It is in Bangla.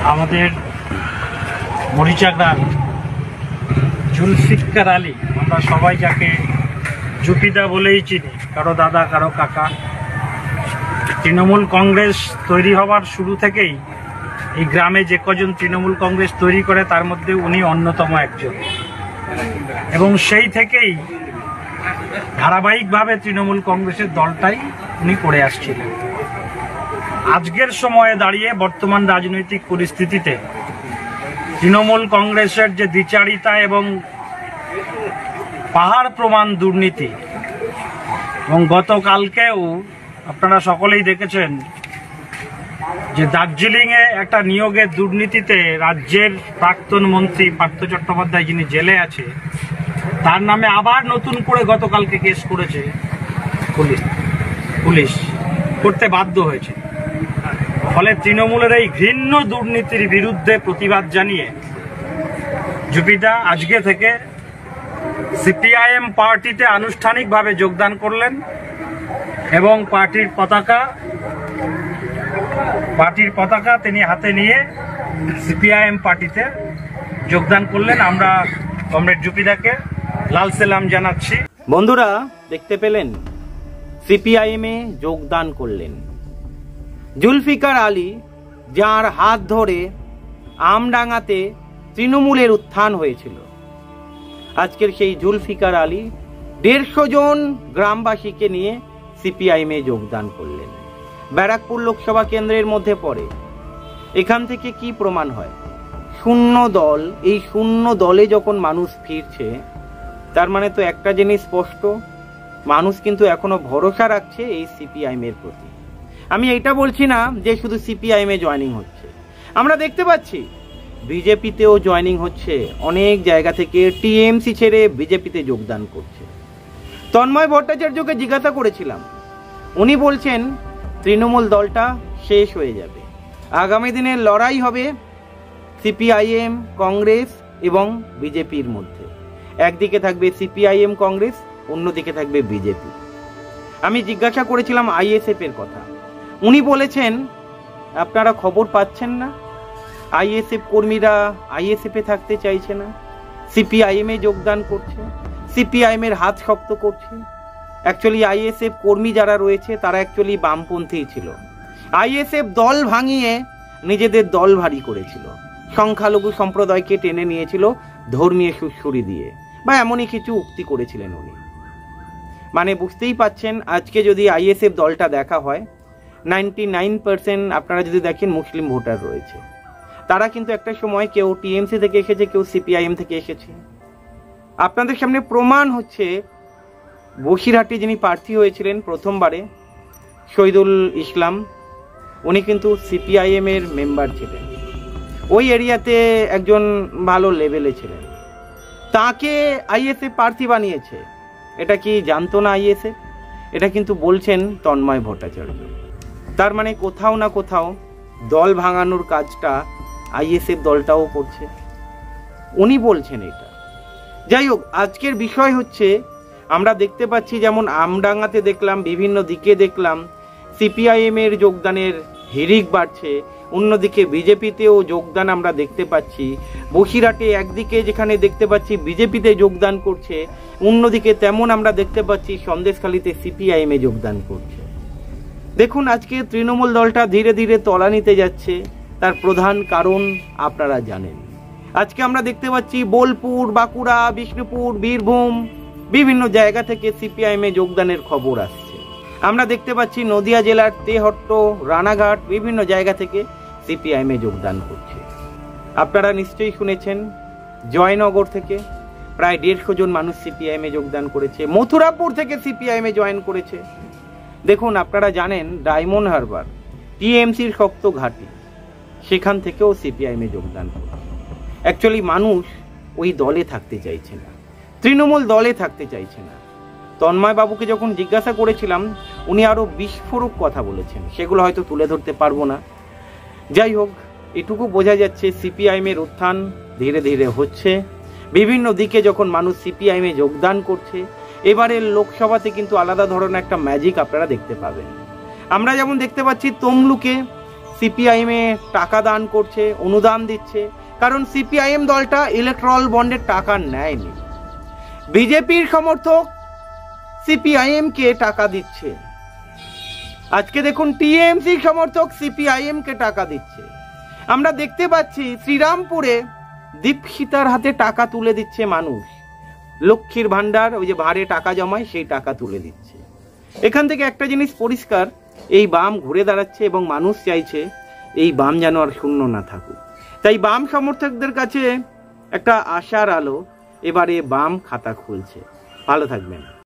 আমাদের মরিচাগড়ার জুলফিকার আলী, আমরা সবাই যাকে জুপিদা বলেই চিনি, কারো দাদা কারো কাকা। তৃণমূল কংগ্রেস তৈরি হওয়ার শুরু থেকেই এই গ্রামে যে কজন তৃণমূল কংগ্রেস তৈরি করে তার মধ্যে উনি অন্যতম একজন, এবং সেই থেকেই ধারাবাহিকভাবে তৃণমূল কংগ্রেসের দলটাই উনি করে আসছিলেন। আজকের সময়ে দাঁড়িয়ে বর্তমান রাজনৈতিক পরিস্থিতিতে তৃণমূল কংগ্রেসের যে দ্বিচারিতা এবং পাহাড় প্রমাণ দুর্নীতি, এবং গতকালকেও আপনারা সকলেই দেখেছেন যে দার্জিলিংয়ে একটা নিয়োগের দুর্নীতিতে রাজ্যের প্রাক্তন মন্ত্রী পার্থ চট্টোপাধ্যায়, যিনি জেলে আছে, তার নামে আবার নতুন করে গতকালকে কেস করেছে পুলিশ করতে বাধ্য হয়েছে। ফলে তৃণমূলের এই ঘৃণ্য দুর্নীতির বিরুদ্ধে প্রতিবাদ জানিয়ে জুপিদা আজকে থেকে সিপিআইএম পার্টিতে আনুষ্ঠানিকভাবে যোগদান করলেন এবং পার্টির পতাকা তিনি হাতে নিয়ে সিপিআইএম পার্টিতে যোগদান করলেন। আমরা কমরেড জুপিদাকে লাল সালাম জানাচ্ছি। বন্ধুরা, দেখতে পেলেন সিপিআইএমে যোগদান করলেন জুলফিকার আলী, যার হাত ধরে আমডাঙ্গাতে তৃণমূলের উত্থান হয়েছিল। আজকের সেই জুলফিকার আলী 150 জন গ্রামবাসীকে নিয়ে সিপিআইএমে যোগদান করলেন। ব্যারাকপুর লোকসভা কেন্দ্রের মধ্যে পড়ে। এখান থেকে কি প্রমাণ হয়? শূন্য দল। এই শূন্য দলে যখন মানুষ ফিরছে, তার মানে তো একটা জিনিস স্পষ্ট, মানুষ কিন্তু এখনো ভরসা রাখছে এই সিপিআইএম এর প্রতি। আমি এটা বলছি না যে শুধু সিপিআইএম এ জয়েনিং হচ্ছে, আমরা দেখতে পাচ্ছি বিজেপিতেও জয়েনিং হচ্ছে। অনেক জায়গা থেকে টিএমসি ছেড়ে বিজেপিতে যোগদান করছে। তন্ময় ভট্টাচার্যকে জিজ্ঞাসা করেছিলাম, উনি বলছেন তৃণমূল দলটা শেষ হয়ে যাবে, আগামী দিনে লড়াই হবে সিপিআইএম, কংগ্রেস এবং বিজেপির মধ্যে। একদিকে থাকবে সিপিআইএম কংগ্রেস, অন্যদিকে থাকবে বিজেপি। আমি জিজ্ঞাসা করেছিলাম আইএসএফ এর কথা, উনি বলেছেন আপনারা খবর পাচ্ছেন না, আইএসএফ কর্মীরা আইএসএফ এ থাকতে চাইছে না, সিপিআইএম এ যোগদান করছে, সিপিআইএম এর হাত শক্ত করছে। অ্যাকচুয়ালি আইএসএফ কর্মী যারা রয়েছে তারা অ্যাকচুয়ালি বামপন্থী ছিল। আইএসএফ দল ভাঙিয়ে নিজেদের দল ভারী করেছিল, সংখ্যালঘু সম্প্রদায়কে টেনে নিয়েছিল ধর্মীয় সুড়সুড়ি দিয়ে, বা এমনই কিছু উক্তি করেছিলেন উনি। মানে বুঝতেই পাচ্ছেন, আজকে যদি আইএসএফ দলটা দেখা হয়, 99% আপনারা যদি দেখেন মুসলিম ভোটার রয়েছে। তারা কিন্তু একটা সময় কেউ টিএমসি থেকে এসেছে, কেউ সিপিআইএম থেকে এসেছে। আপনাদের সামনে প্রমাণ হচ্ছে, বসিরহাটে যিনি প্রার্থী হয়েছিলেন প্রথমবারে, শহীদুল ইসলাম, উনি কিন্তু সিপিআইএম এর মেম্বার ছিলেন, ওই এরিয়াতে একজন ভালো লেভেলে ছিলেন। তাকে আইএসএফ প্রার্থী বানিয়েছে। এটা কি জানতো না আইএসএফ? এটা কিন্তু বলছেন তন্ময় ভট্টাচার্য। তার মানে কোথাও না কোথাও দল ভাঙানোর কাজটা আইএসএফ দলটাও করছে, উনি বলছেন এটা। যাই হোক, আজকের বিষয় হচ্ছে, আমরা দেখতে পাচ্ছি যেমন আমডাঙ্গাতে দেখলাম, বিভিন্ন দিকে দেখলাম সিপিআইএম এর যোগদানের হিড়িক বাড়ছে, অন্যদিকে বিজেপিতেও যোগদান আমরা দেখতে পাচ্ছি। বসিরহাটে একদিকে যেখানে দেখতে পাচ্ছি বিজেপিতে যোগদান করছে, অন্যদিকে তেমন আমরা দেখতে পাচ্ছি সন্দেশখালীতে সিপিআইএম এ যোগদান করছে। দেখুন, আজকে তৃণমূল দলটা ধীরে ধীরে তলানিতে যাচ্ছে, তার প্রধান কারণ আপনারা জানেন। আজকে আমরা দেখতে পাচ্ছি বোলপুর, বাঁকুড়া, বিষ্ণুপুর, বীরভূম, বিভিন্ন জায়গা থেকে সিপিআইএম এ যোগদানের খবর আসছে। আমরা দেখতে পাচ্ছি নদিয়া জেলার তেহট্ট, রানাঘাট, বিভিন্ন জায়গা থেকে সিপিআইএম এ যোগদান করছে। আপনারা নিশ্চয়ই শুনেছেন জয়নগর থেকে প্রায় 150 জন মানুষ সিপিআইএম এ যোগদান করেছে, মথুরাপুর থেকে সিপিআইএম এ জয়েন করেছে। দেখুন, আপনারা জানেন ডায়মন্ড হারবার টিএমসির শক্ত ঘাঁটি, সেখান থেকেও সিপিআইএম এ যোগদান করছে। অ্যাকচুয়ালি মানুষ ওই দলে থাকতে চাইছে না, তৃণমূল দলে থাকতে চাইছে না। তন্ময় বাবুকে যখন জিজ্ঞাসা করেছিলাম, উনি আরো বিস্ফোরক কথা বলেছেন, সেগুলো হয়তো তুলে ধরতে পারবো না। যাই হোক, এটুকু বোঝা যাচ্ছে সিপিআইএম এর উত্থান ধীরে ধীরে হচ্ছে। বিভিন্ন দিকে যখন মানুষ সিপিআইএম এ যোগদান করছে, এবারের লোকসভাতে কিন্তু আলাদা ধরনের একটা ম্যাজিক আপনারা দেখতে পাবেন। আমরা যেমন দেখতে পাচ্ছি তমলুকে সিপিআইএমে টাকা দান করছে, অনুদান দিচ্ছে, কারণ সিপিআইএম দলটা ইলেকট্রাল বন্ডের টাকা নেয়নি। বিজেপির সমর্থক সিপিআইএমকে টাকা দিচ্ছে। আজকে দেখুন টিএমসি সমর্থক সিপিআইএমকে টাকা দিচ্ছে। আমরা দেখতে পাচ্ছি শ্রীরামপুরে দীপশিতার হাতে টাকা তুলে দিচ্ছে মানুষ, লক্ষ্মীর ভান্ডার, ওই যে ভাড়ে টাকা জমায় সেই টাকা তুলে দিচ্ছে। এখান থেকে একটা জিনিস পরিষ্কার, এই বাম ঘুরে দাঁড়াচ্ছে এবং মানুষ চাইছে এই বাম যেন আর শূন্য না থাকুক। তাই বাম সমর্থকদের কাছে একটা আশার আলো, এবারে বাম খাতা খুলছে। ভালো থাকবেন।